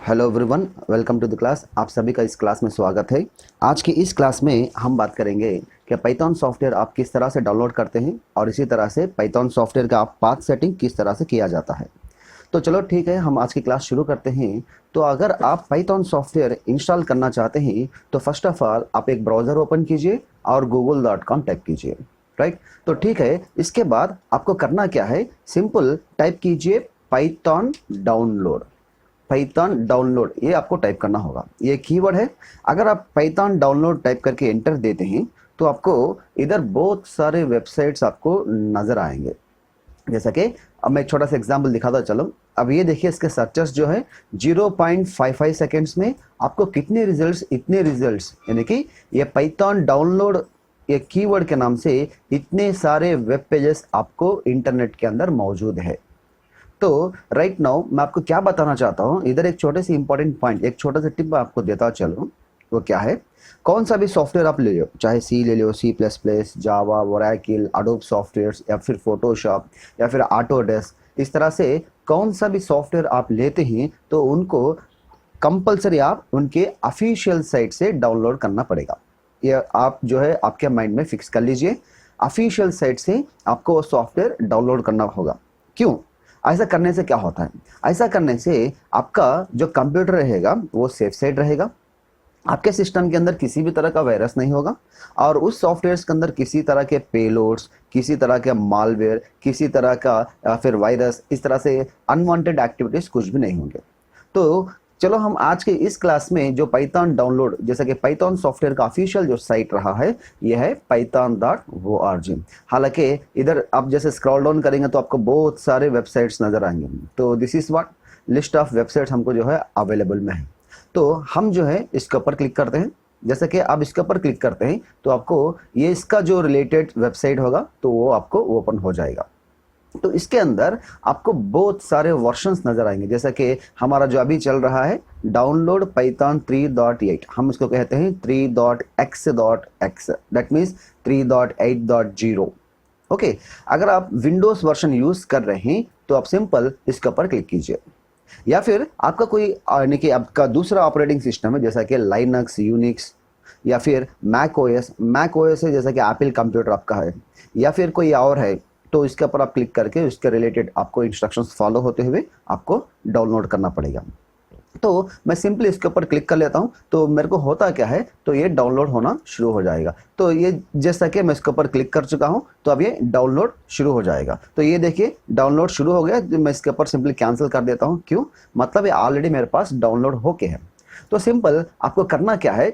Hello everyone, welcome to the class. आप सभी का इस क्लास में स्वागत है। आज की इस क्लास में हम बात करेंगे कि पाइथन सॉफ्टवेयर आप किस तरह से डाउनलोड करते हैं और इसी तरह से पाइथन सॉफ्टवेयर का आप पाथ सेटिंग किस तरह से किया जाता है। तो चलो ठीक है, हम आज की क्लास शुरू करते हैं। तो अगर आप पाइथन सॉफ्टवेयर इंस्टॉल करना चाहते हैं तो फर्स्ट ऑफ ऑल आप एक ब्राउज़र ओपन कीजिए और google.com टाइप कीजिए। राइट, तो ठीक है, इसके बाद आपको करना क्या है, सिंपल टाइप कीजिए पाइथन डाउनलोड। पाइथन डाउनलोड ये आपको टाइप करना होगा, ये कीवर्ड है। अगर आप पाइथन डाउनलोड टाइप करके एंटर देते हैं तो आपको इधर बहुत सारे वेबसाइट्स आपको नज़र आएंगे। जैसा कि अब मैं एक छोटा सा एग्जांपल दिखाता चलो। अब ये देखिए, इसके सर्चेस जो है 0.55 सेकेंड्स में आपको कितने रिजल्ट्स, इतने रिजल्ट्स, यानी कि ये पाइथन डाउनलोड ये कीवर्ड के नाम से इतने सारे वेब पेजेस आपको इंटरनेट के अंदर मौजूद है। तो राइट नाउ मैं आपको क्या बताना चाहता हूँ, इधर एक छोटे से इंपॉर्टेंट पॉइंट, एक छोटा सा टिप आपको देता चलूँ। वो क्या है, कौन सा भी सॉफ्टवेयर आप ले लो, चाहे सी ले लो, C++, जावा, ओरेकल, एडोब सॉफ्टवेयर्स या फिर फोटोशॉप या फिर ऑटोडेस्क, इस तरह से कौन सा भी सॉफ्टवेयर आप लेते हैं तो उनको कंपलसरी आप उनके ऑफिशियल साइट से डाउनलोड करना पड़ेगा। ये आप जो है आपके माइंड में फिक्स कर लीजिए, ऑफिशियल साइट से आपको वो सॉफ्टवेयर डाउनलोड करना होगा। क्यों? ऐसा करने से क्या होता है, ऐसा करने से आपका जो कंप्यूटर रहेगा वो सेफ साइड रहेगा, आपके सिस्टम के अंदर किसी भी तरह का वायरस नहीं होगा और उस सॉफ्टवेयर्स के अंदर किसी तरह के पेलोड्स, किसी तरह के मालवेयर, किसी तरह का या फिर वायरस, इस तरह से अनवांटेड एक्टिविटीज़ कुछ भी नहीं होंगे। तो चलो हम आज के इस क्लास में जो पाइथन डाउनलोड, जैसा कि पाइथन सॉफ्टवेयर का ऑफिशियल जो साइट रहा है यह है python.org। हालांकि इधर आप जैसे स्क्रॉल डाउन करेंगे तो आपको बहुत सारे वेबसाइट्स नज़र आएंगे। तो this is what least of websites हमको जो है अवेलेबल में है। तो हम जो है इसके ऊपर क्लिक करते हैं। जैसे कि आप इसके ऊपर क्लिक करते हैं तो आपको ये इसका जो रिलेटेड वेबसाइट होगा तो वो आपको ओपन हो जाएगा। तो इसके अंदर आपको बहुत सारे वर्जन्स नज़र आएंगे, जैसा कि हमारा जो अभी चल रहा है डाउनलोड पाइथन 3.8, हम इसको कहते हैं 3.x.x, दैट मीन्स 3.8.0। ओके, अगर आप विंडोज़ वर्जन यूज़ कर रहे हैं तो आप सिंपल इसके ऊपर क्लिक कीजिए, या फिर आपका कोई यानी कि आपका दूसरा ऑपरेटिंग सिस्टम है जैसा कि लाइनक्स, यूनिक्स या फिर मैक ओएस है, जैसा कि एप्पल कंप्यूटर आपका है या फिर कोई और है, तो इसके ऊपर आप क्लिक करके उसके रिलेटेड आपको इंस्ट्रक्शंस फॉलो होते हुए आपको डाउनलोड करना पड़ेगा। तो मैं सिंपली इसके ऊपर क्लिक कर लेता हूं, तो मेरे को होता क्या है, तो ये डाउनलोड होना शुरू हो जाएगा। तो ये जैसा कि मैं इसके ऊपर क्लिक कर चुका हूं तो अब ये डाउनलोड शुरू हो जाएगा। तो ये देखिए डाउनलोड शुरू हो गया। मैं इसके ऊपर सिंपली कैंसिल कर देता हूं। क्यों? मतलब ये ऑलरेडी मेरे पास डाउनलोड होके है। तो सिंपल आपको करना क्या है,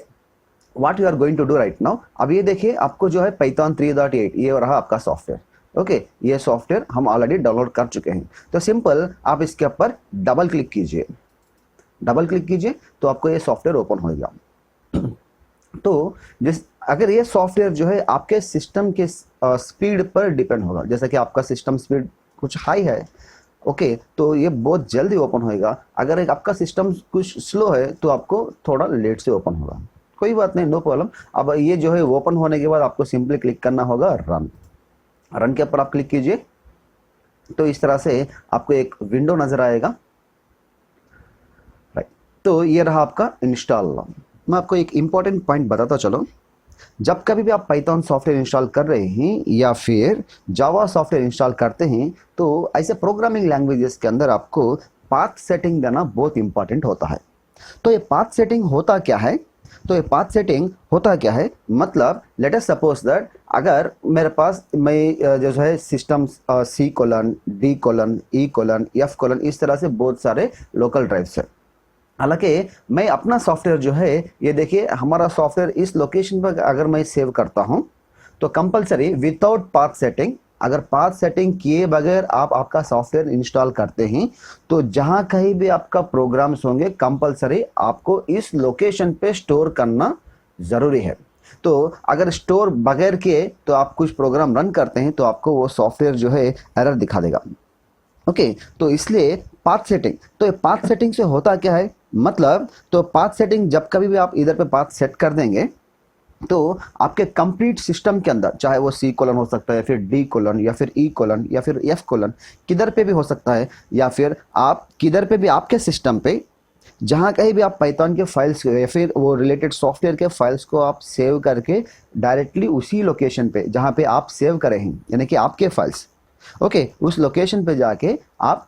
what you are going to do right now. अब ये देखिए आपको जो है पाइथन 3.8 ये रहा आपका सॉफ्टवेयर। ओके, ये सॉफ्टवेयर हम ऑलरेडी डाउनलोड कर चुके हैं। तो सिंपल आप इसके ऊपर डबल क्लिक कीजिए, तो आपको ये सॉफ्टवेयर ओपन होगा। तो जिस अगर ये सॉफ्टवेयर जो है आपके सिस्टम के स्पीड पर डिपेंड होगा, जैसा कि आपका सिस्टम स्पीड कुछ हाई है, ओके, तो ये बहुत जल्दी ओपन होएगा। अगर एक आपका सिस्टम कुछ स्लो है तो आपको थोड़ा लेट से ओपन होगा, कोई बात नहीं, नो प्रॉब्लम। अब ये जो है ओपन होने के बाद आपको सिंपली क्लिक करना होगा रन के ऊपर आप क्लिक कीजिए। तो इस तरह से आपको एक विंडो नजर आएगा। राइट, तो ये रहा आपका इंस्टॉल। मैं आपको एक इंपॉर्टेंट पॉइंट बताता चलो, जब कभी भी आप पाइथन सॉफ्टवेयर इंस्टॉल कर रहे हैं या फिर जावा सॉफ्टवेयर इंस्टॉल करते हैं तो ऐसे प्रोग्रामिंग लैंग्वेजेस के अंदर आपको पाथ सेटिंग देना बहुत इंपॉर्टेंट होता है। तो ये पाथ सेटिंग होता क्या है, मतलब लेट अस सपोज दैट अगर मेरे पास मैं जो है सिस्टम C:D:E:F: इस तरह से बहुत सारे लोकल ड्राइव्स है। हालांकि मैं अपना सॉफ्टवेयर जो है, ये देखिए हमारा सॉफ्टवेयर इस लोकेशन पर अगर मैं सेव करता हूं तो कंपलसरी विदाउट पाथ सेटिंग, अगर पाथ सेटिंग किए बगैर आप आपका सॉफ्टवेयर इंस्टॉल करते हैं तो जहां कहीं भी आपका प्रोग्राम्स होंगे कंपलसरी आपको इस लोकेशन पे स्टोर करना ज़रूरी है। तो अगर स्टोर बगैर किए तो आप कुछ प्रोग्राम रन करते हैं तो आपको वो सॉफ्टवेयर जो है एरर दिखा देगा। ओके, तो इसलिए पाथ सेटिंग, तो ये पाथ सेटिंग से होता क्या है, मतलब तो पाथ सेटिंग जब कभी भी आप इधर पे पाथ सेट कर देंगे तो आपके कंप्लीट सिस्टम के अंदर, चाहे वो C: हो सकता है, फिर D: या फिर E: या फिर F: किधर पे भी हो सकता है, या फिर आप किधर पे भी आपके सिस्टम पे जहाँ कहीं भी आप पाइथन के फाइल्स या फिर वो रिलेटेड सॉफ्टवेयर के फाइल्स को आप सेव करके डायरेक्टली उसी लोकेशन पे जहाँ पे आप सेव करे हैं, यानी कि आपके फाइल्स, ओके, उस लोकेशन पे जाके आप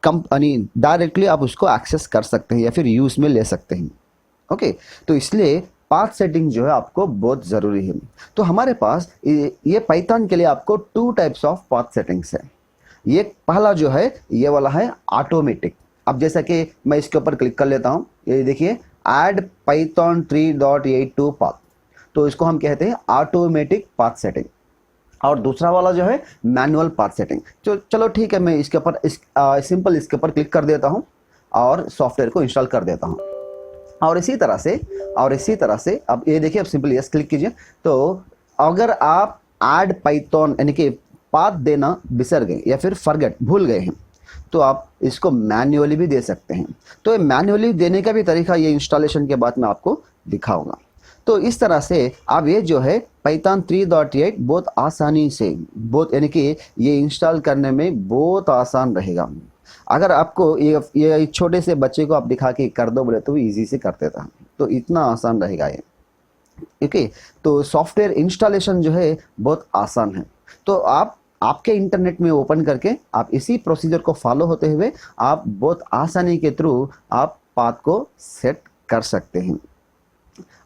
कंपनी डायरेक्टली आप उसको एक्सेस कर सकते हैं या फिर यूज़ में ले सकते हैं। ओके, तो इसलिए पाथ सेटिंग जो है आपको बहुत ज़रूरी है। तो हमारे पास ये पाइथन के लिए आपको 2 टाइप्स ऑफ पाथ सेटिंग्स है। ये पहला जो है ये वाला है ऑटोमेटिक। अब जैसा कि मैं इसके ऊपर क्लिक कर लेता हूँ, ये देखिए ऐड पाइथन 3.8 टू पाथ, तो इसको हम कहते हैं ऑटोमेटिक पाथ सेटिंग। और दूसरा वाला जो है मैनुअल पाथ सेटिंग। चलो ठीक है, मैं इसके ऊपर सिंपल इसके ऊपर क्लिक कर देता हूँ और सॉफ्टवेयर को इंस्टॉल कर देता हूँ। और इसी तरह से अब ये देखिए, अब सिंपल यस क्लिक कीजिए। तो अगर आप ऐड पाइथन यानी कि पाथ देना बिसर गए या फिर फॉरगेट भूल गए हैं, तो आप इसको मैन्युअली भी दे सकते हैं। तो ये मैन्युअली देने का भी तरीका ये इंस्टॉलेशन के बाद मैं आपको दिखाऊंगा। तो इस तरह से आप ये जो है पाइथन 3.8 बहुत आसानी से, बहुत यानी कि ये इंस्टॉल करने में बहुत आसान रहेगा। अगर आपको ये छोटे से बच्चे को आप दिखा के कर दो बोले तो वो ईजी से कर देता है, तो इतना आसान रहेगा ये। ओके, तो सॉफ्टवेयर इंस्टॉलेशन जो है बहुत आसान है। तो आप आपके इंटरनेट में ओपन करके आप इसी प्रोसीजर को फॉलो होते हुए आप बहुत आसानी के थ्रू आप पाथ को सेट कर सकते हैं।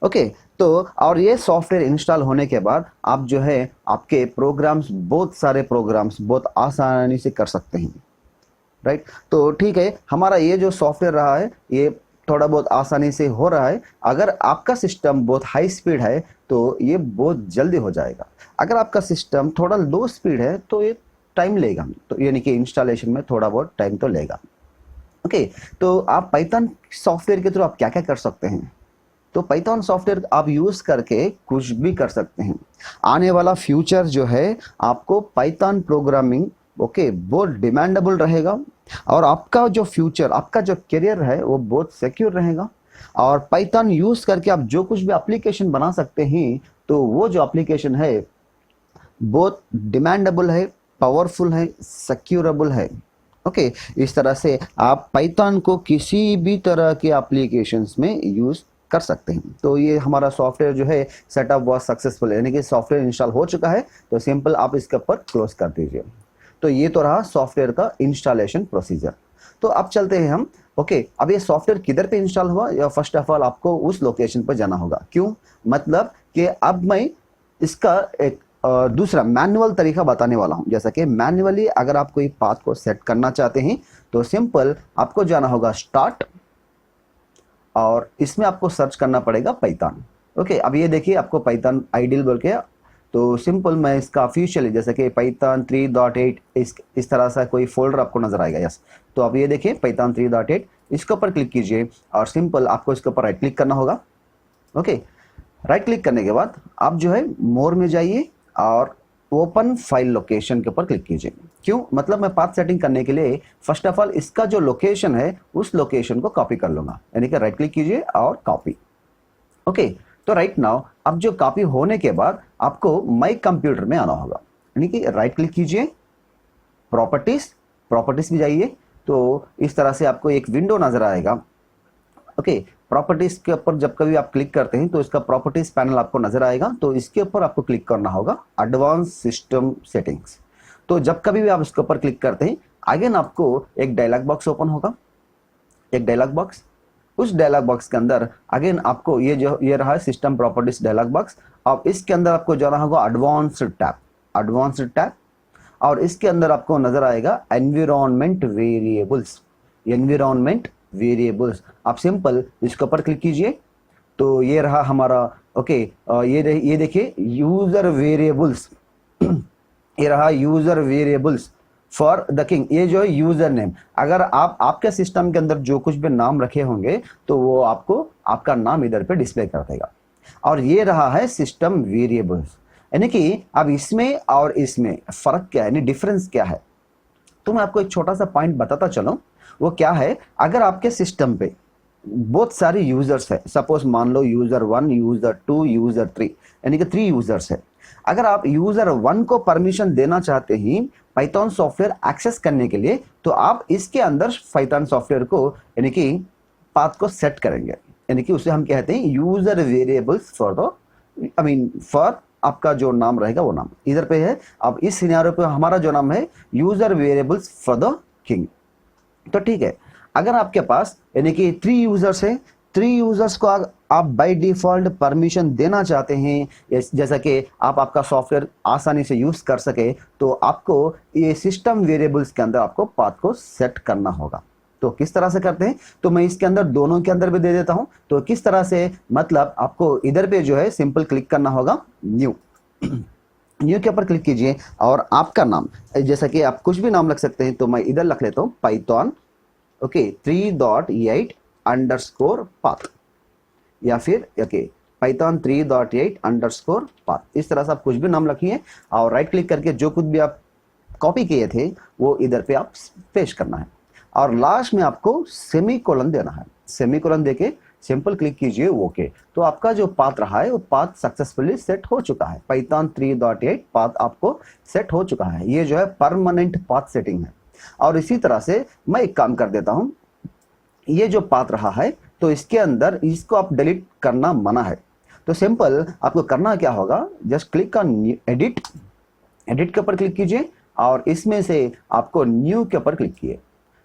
ओके, तो और ये सॉफ्टवेयर इंस्टॉल होने के बाद आप जो है आपके प्रोग्राम्स, बहुत सारे प्रोग्राम्स बहुत आसानी से कर सकते हैं, राइट। तो ठीक है, हमारा ये जो सॉफ्टवेयर रहा है ये थोड़ा बहुत आसानी से हो रहा है। अगर आपका सिस्टम बहुत हाई स्पीड है तो ये बहुत जल्दी हो जाएगा। अगर आपका सिस्टम थोड़ा लो स्पीड है तो ये टाइम लेगा, तो यानी कि इंस्टॉलेशन में थोड़ा बहुत टाइम तो लेगा। ओके, तो आप पाइथन सॉफ्टवेयर के थ्रू आप क्या क्या कर सकते हैं? तो पाइथन सॉफ्टवेयर आप यूज़ करके कुछ भी कर सकते हैं। आने वाला फ्यूचर जो है आपको पाइथन प्रोग्रामिंग, ओके, बहुत डिमांडेबल रहेगा और आपका जो फ्यूचर, आपका जो करियर है वो बहुत सिक्योर रहेगा। और पाइथन यूज़ करके आप जो कुछ भी एप्लीकेशन बना सकते हैं, तो वो जो एप्लीकेशन है बहुत डिमांडेबल है, पावरफुल है, सिक्योरेबल है। ओके, इस तरह से आप पाइथन को किसी भी तरह के एप्लीकेशंस में यूज़ कर सकते हैं। तो ये हमारा सॉफ्टवेयर जो है सेटअप बहुत सक्सेसफुल है, यानी कि सॉफ्टवेयर इंस्टॉल हो चुका है। तो सिंपल आप इसके ऊपर क्लोज कर दीजिए। तो ये तो रहा सॉफ्टवेयर का इंस्टॉलेशन प्रोसीजर। तो अब चलते हैं हम। ओके, अब ये सॉफ्टवेयर किधर पे इंस्टॉल हुआ, या फर्स्ट ऑफ ऑल आपको उस लोकेशन पर जाना होगा। क्यों? मतलब कि अब मैं इसका एक दूसरा मैनुअल तरीका बताने वाला हूं। जैसा कि मैनुअली अगर आप कोई पाथ को सेट करना चाहते हैं तो सिंपल आपको जाना होगा स्टार्ट, और इसमें आपको सर्च करना पड़ेगा पाइथन। ओके, अब ये देखिए आपको पाइथन आइडियल बोल के, तो सिंपल मैं इसका ऑफिशियली जैसे कि पाइथन 3.8 इस तरह से कोई फोल्डर आपको नजर आएगा। यस, तो अब ये देखिए पाइथन 3.8, इसके ऊपर क्लिक कीजिए और सिंपल आपको इसके ऊपर राइट क्लिक करना होगा। ओके, राइट क्लिक करने के बाद आप जो है मोर में जाइए और ओपन फाइल लोकेशन के ऊपर क्लिक कीजिए। क्यों? मतलब मैं पाथ सेटिंग करने के लिए फर्स्ट ऑफ ऑल इसका जो लोकेशन है उस लोकेशन को कॉपी कर लूंगा, यानी कि राइट क्लिक कीजिए और कॉपी। ओके, तो राइट नाउ अब जो कॉपी होने के बाद आपको माई कंप्यूटर में आना होगा, यानी कि राइट क्लिक कीजिए, प्रॉपर्टीज में जाइए। तो इस तरह से आपको एक विंडो नजर आएगा। ओके, प्रॉपर्टीज के ऊपर जब कभी आप क्लिक करते हैं तो इसका प्रॉपर्टीज पैनल आपको नजर आएगा। तो इसके ऊपर आपको क्लिक करना होगा एडवांस सिस्टम सेटिंग्स। तो जब कभी भी आप इसके ऊपर क्लिक करते हैं अगेन आपको एक डायलॉग बॉक्स ओपन होगा, एक डायलॉग बॉक्स। उस डायलॉग बॉक्स के अंदर अगेन आपको ये रहा है सिस्टम प्रॉपर्टीज डायलॉग बॉक्स। अब इसके अंदर आपको जाना होगा एडवांस्ड टैब, और इसके अंदर आपको नजर आएगा एनवायरनमेंट वेरिएबल्स। आप सिंपल इसके ऊपर क्लिक कीजिए। तो ये रहा हमारा, ओके, ये देखिए यूजर वेरिएबल्स ये रहा user variables for the king. ये जो है यूजर नेम, अगर आप आपके सिस्टम के अंदर जो कुछ भी नाम रखे होंगे तो वो आपको आपका नाम इधर पे डिस्प्ले कर देगा। और ये रहा है सिस्टम वेरिएबल्स, यानी कि अब इसमें और इसमें फर्क क्या है, यानी डिफरेंस क्या है। तो मैं आपको एक छोटा सा पॉइंट बताता चलूं, वो क्या है। अगर आपके सिस्टम पे बहुत सारे यूजर्स है, सपोज मान लो यूजर 1, यूजर 2, यूजर 3, यानी कि 3 यूजर्स है। अगर आप यूजर 1 को परमिशन देना चाहते हैं पाइथन सॉफ्टवेयर एक्सेस करने के लिए, तो आप इसके अंदर पाइथन सॉफ्टवेयर को यानी कि पाथ को सेट करेंगे, यानी कि उसे हम कहते हैं user variables for the for आपका जो नाम रहेगा वो नाम इधर पे है। अब इस सिनेरियो पे हमारा जो नाम है user variables for the king. तो ठीक है, अगर आपके पास यानी कि 3 यूजर्स है, 3 यूजर्स को आप बाय डिफॉल्ट परमिशन देना चाहते हैं, जैसा कि आप आपका सॉफ्टवेयर आसानी से यूज कर सके, तो आपको ये सिस्टम वेरिएबल्स के अंदर आपको पाथ को सेट करना होगा। तो किस तरह से करते हैं, तो मैं इसके अंदर दोनों के अंदर भी दे देता हूं। तो किस तरह से, मतलब आपको इधर पे जो है सिंपल क्लिक करना होगा न्यू, न्यू के ऊपर क्लिक कीजिए और आपका नाम, जैसा कि आप कुछ भी नाम रख सकते हैं, तो मैं इधर रख लेता हूँ पाइथन 3.8 _ या फिर पाइथन 3.8 _ इस तरह से आप कुछ भी नाम रखिए और राइट क्लिक करके जो कुछ भी आप कॉपी किए थे वो इधर पे आप पेस्ट करना है और लास्ट में आपको सेमीकोलन देना है। सेमीकोलन देके सिंपल क्लिक कीजिए ओके। तो आपका जो पाथ रहा है वो पाथ सक्सेसफुली सेट हो चुका है। पाइथन 3.8 पाथ आपको सेट हो चुका है। ये जो है परमानेंट पाथ सेटिंग है। और इसी तरह से मैं एक काम कर देता हूं, ये जो पाथ रहा है तो इसके अंदर इसको आप डिलीट करना मना है। तो सिंपल आपको करना क्या होगा, just click on edit, edit के ऊपर क्लिक कीजिए और इसमें से आपको न्यू के ऊपर क्लिक किए।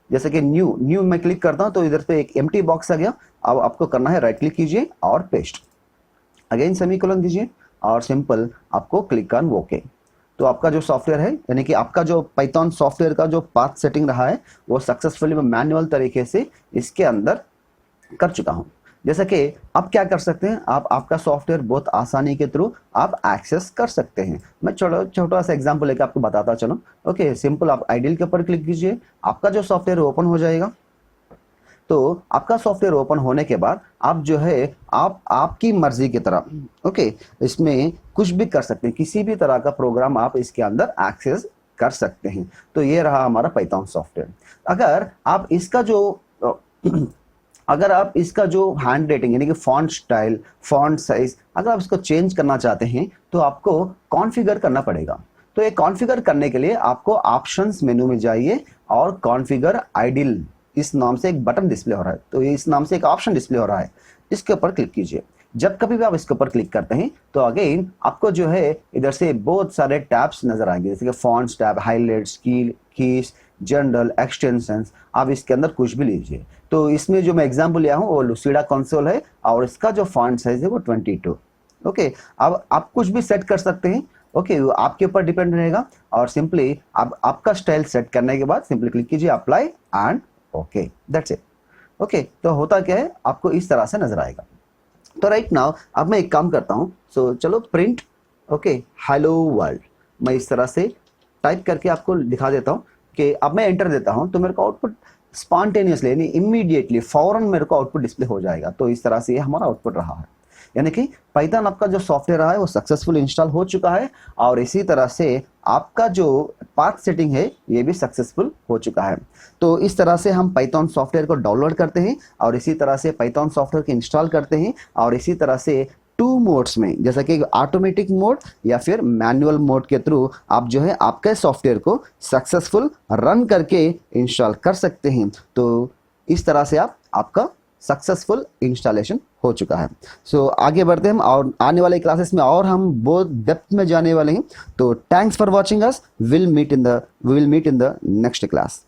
जैसे कि न्यू मैं क्लिक करता हूं तो इधर पे एक एम्प्टी बॉक्स आ गया। अब आपको करना है राइट क्लिक कीजिए और पेस्ट, अगेन सेमीकोलन दीजिए और सिंपल आपको क्लिक ऑन ओके। तो आपका जो सॉफ्टवेयर है, यानी कि आपका जो पाइथन सॉफ्टवेयर का जो पाथ सेटिंग रहा है वो सक्सेसफुली मैं मैनुअल तरीके से इसके अंदर कर चुका हूं। जैसा कि आप क्या कर सकते हैं, आप आपका सॉफ्टवेयर बहुत आसानी के थ्रू आप एक्सेस कर सकते हैं। मैं छोटा सा एग्जांपल लेकर आपको बताता चलो। ओके, सिंपल आप आइडियल के ऊपर क्लिक कीजिए, आपका जो सॉफ्टवेयर ओपन हो जाएगा। तो आपका सॉफ्टवेयर ओपन होने के बाद आप जो है आप आपकी मर्जी की तरह इसमें कुछ भी कर सकते हैं, किसी भी तरह का प्रोग्राम आप इसके अंदर एक्सेस कर सकते हैं। तो ये रहा हमारा पाइथन सॉफ्टवेयर। अगर आप इसका जो हैंड राइटिंग यानी कि फॉन्ट स्टाइल, फॉन्ट साइज अगर आप इसको चेंज करना चाहते हैं तो आपको कॉन्फ़िगर करना पड़ेगा। तो ये कॉन्फ़िगर करने के लिए आपको ऑप्शंस मेनू में जाइए और कॉन्फ़िगर आइडियल इस नाम से एक बटन डिस्प्ले हो रहा है, तो इस नाम से एक ऑप्शन डिस्प्ले हो रहा है, इसके ऊपर क्लिक कीजिए। जब कभी भी आप इसके ऊपर क्लिक करते हैं तो अगेन आपको जो है इधर से बहुत सारे टैब्स नजर आएंगे, जैसे कि fonts tab, highlights, keys, general, extensions. आप इसके अंदर कुछ भी लीजिए। तो इसमें जो मैं एग्जांपल लिया हूं वो लुसिडा कंसोल है और इसका जो फॉन्ट साइज है वो 22। ओके, अब आप कुछ भी सेट कर सकते हैं। ओके, वो आपके ऊपर डिपेंड रहेगा और सिंपली आपका स्टाइल सेट करने के बाद सिंपली क्लिक कीजिए apply and okay, that's it. Okay, तो होता क्या है आपको इस तरह से नजर आएगा। तो राइट नाउ अब मैं एक काम करता हूं, सो चलो प्रिंट हेलो वर्ल्ड, मैं इस तरह से टाइप करके आपको दिखा देता हूं कि अब मैं एंटर देता हूं तो मेरे को आउटपुट स्पॉन्टेनियसली यानी इमीडिएटली फौरन मेरे को आउटपुट डिस्प्ले हो जाएगा। तो इस तरह से ये हमारा आउटपुट रहा है, यानी कि पाइथन आपका जो सॉफ्टवेयर रहा है वो सक्सेसफुल इंस्टॉल हो चुका है और इसी तरह से आपका जो पाथ सेटिंग है ये भी सक्सेसफुल हो चुका है। तो इस तरह से हम पाइथन सॉफ्टवेयर को डाउनलोड करते हैं और इसी तरह से पाइथन सॉफ्टवेयर को इंस्टॉल करते हैं और इसी तरह से 2 मोड्स में, जैसा कि ऑटोमेटिक मोड या फिर मैनुअल मोड के थ्रू आप जो है आपके सॉफ्टवेयर को सक्सेसफुल रन करके इंस्टॉल कर सकते हैं। तो इस तरह से आपका सक्सेसफुल इंस्टॉलेशन हो चुका है। सो आगे बढ़ते हैं हम और आने वाले क्लासेस में और हम बहुत डेप्थ में जाने वाले हैं। तो thanks for watching us, will meet in the next class.